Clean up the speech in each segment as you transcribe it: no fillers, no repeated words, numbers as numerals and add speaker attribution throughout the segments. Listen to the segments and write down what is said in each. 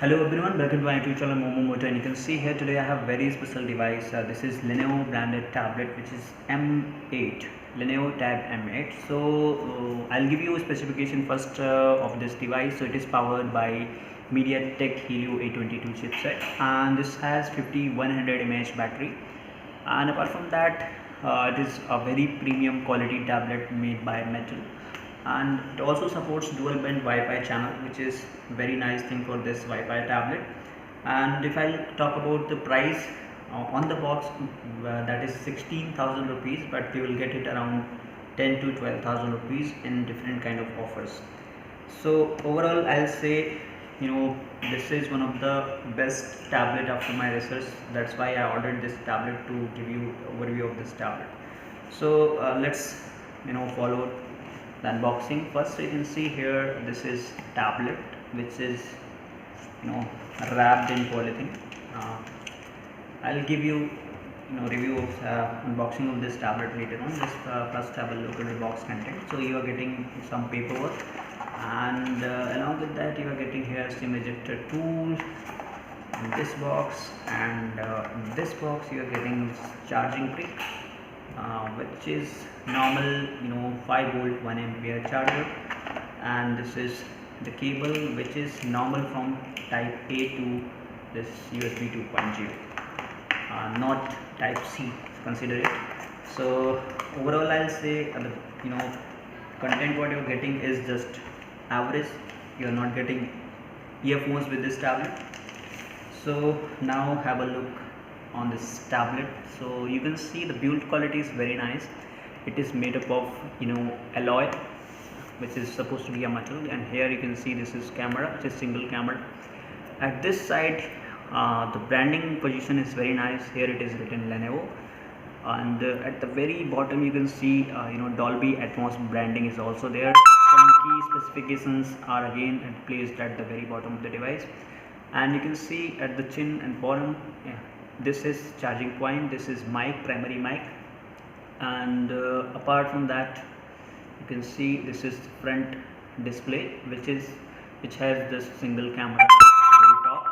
Speaker 1: Hello everyone, welcome to my YouTube channel Momo Moto, and you can see here today I have very special device. This is Lenovo branded tablet which is M8, Lenovo Tab M8. So I'll give you a specification first of this device. So it is powered by MediaTek Helio A22 chipset, and this has 5100 mAh battery. And apart from that, it is a very premium quality tablet made by metal, and it also supports dual band Wi-Fi channel, which is very nice thing for this Wi-Fi tablet. And if I talk about the price on the box, that is 16,000 rupees, but you will get it around 10 to 12,000 rupees in different kind of offers. So overall I'll say, this is one of the best tablet after my research. That's why I ordered this tablet, to give you overview of this tablet. So let's follow the unboxing. First you can see here, this is tablet which is wrapped in polythene. I'll give you review of unboxing of this tablet later on. Just first have a look at the box content. So you are getting some paperwork, and along with that you are getting here SIM ejector tool in this box, and in this box you are getting charging brick, which is normal 5 volt 1 ampere charger, and this is the cable which is normal from type A to this USB 2.0, not type C, consider it. So overall I'll say the content what you're getting is just average. You're not getting earphones with this tablet. So now have a look on this tablet. So you can see the build quality is very nice. It is made up of alloy, which is supposed to be a metal, and here you can see this is camera, which is single camera. At this side, the branding position is very nice. Here it is written Lenovo, and at the very bottom you can see Dolby Atmos branding is also there. Some key specifications are again placed at the very bottom of the device, and you can see at the chin and bottom, this is charging point, this is mic, primary mic, and apart from that you can see this is front display, which has this single camera at the very top,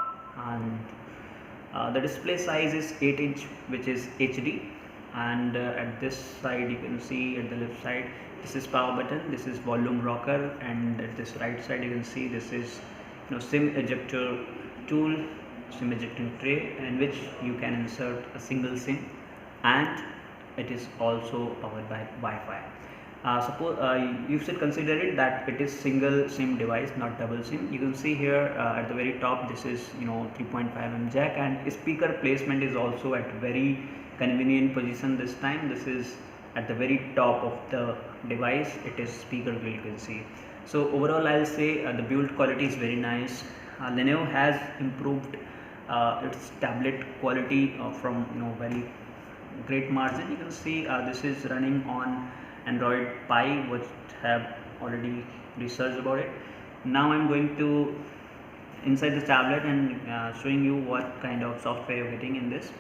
Speaker 1: and the display size is 8 inch, which is HD. And at this side you can see, at the left side, this is power button, this is volume rocker, and at this right side you can see this is SIM ejector tool, SIM ejecting tray, in which you can insert a single SIM, and it is also powered by Wi-Fi. Suppose you should consider it that it is single SIM device, not double SIM. You can see here at the very top, this is 3.5mm jack, and speaker placement is also at very convenient position this time. This is at the very top of the device, it is speaker grill, you can see. So overall I'll say the build quality is very nice. Lenovo has improved its tablet quality from very great margin. You can see this is running on Android Pie, which have already researched about it. Now I'm going to inside the tablet and showing you what kind of software you're getting in this.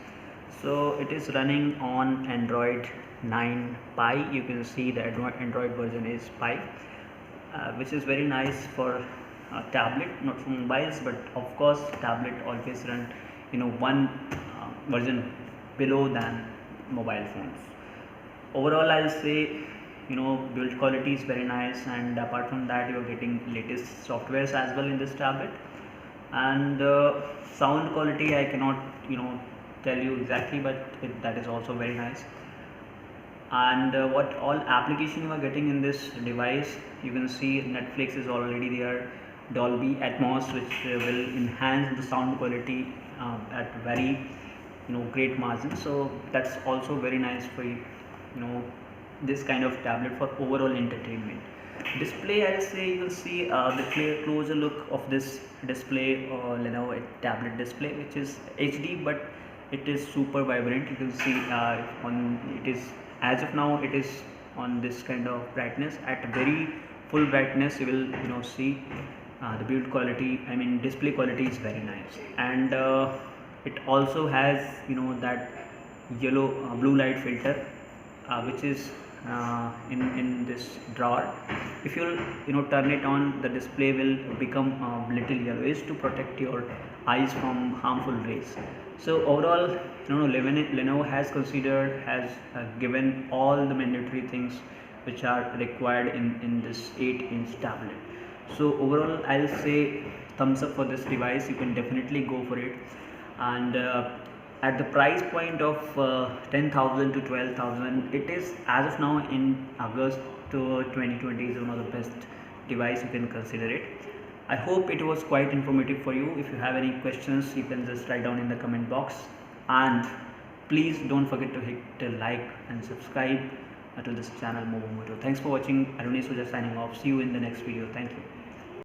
Speaker 1: So it is running on Android 9 Pie. You can see the Android version is Pie, which is very nice for tablet, not for mobiles, but of course tablet always run one version below than mobile phones. Overall I'll say build quality is very nice, and apart from that you are getting latest softwares as well in this tablet. And sound quality I cannot tell you exactly, but that is also very nice. And what all application you are getting in this device, you can see Netflix is already there, Dolby Atmos, which will enhance the sound quality at very great margin. So that's also very nice for this kind of tablet for overall entertainment. Display, I'll say you will see the closer look of this display, Lenovo tablet display, which is HD, but it is super vibrant. You can see it is, as of now it is on this kind of brightness. At very full brightness you will see the build quality, I mean display quality is very nice. And it also has that blue light filter, which is in this drawer, if you'll turn it on, the display will become little yellowish to protect your eyes from harmful rays. So overall, Lenovo has considered, has given all the mandatory things which are required in this 8-inch tablet. So overall, I'll say thumbs up for this device. You can definitely go for it. And at the price point of 10,000 to 12,000, it is, as of now in August 2020, is one of the best device you can consider it. I hope it was quite informative for you. If you have any questions, you can just write down in the comment box, and please don't forget to hit the like and subscribe to this channel Movo Moto. Thanks for watching. Arun is signing off. See you in the next video. Thank you.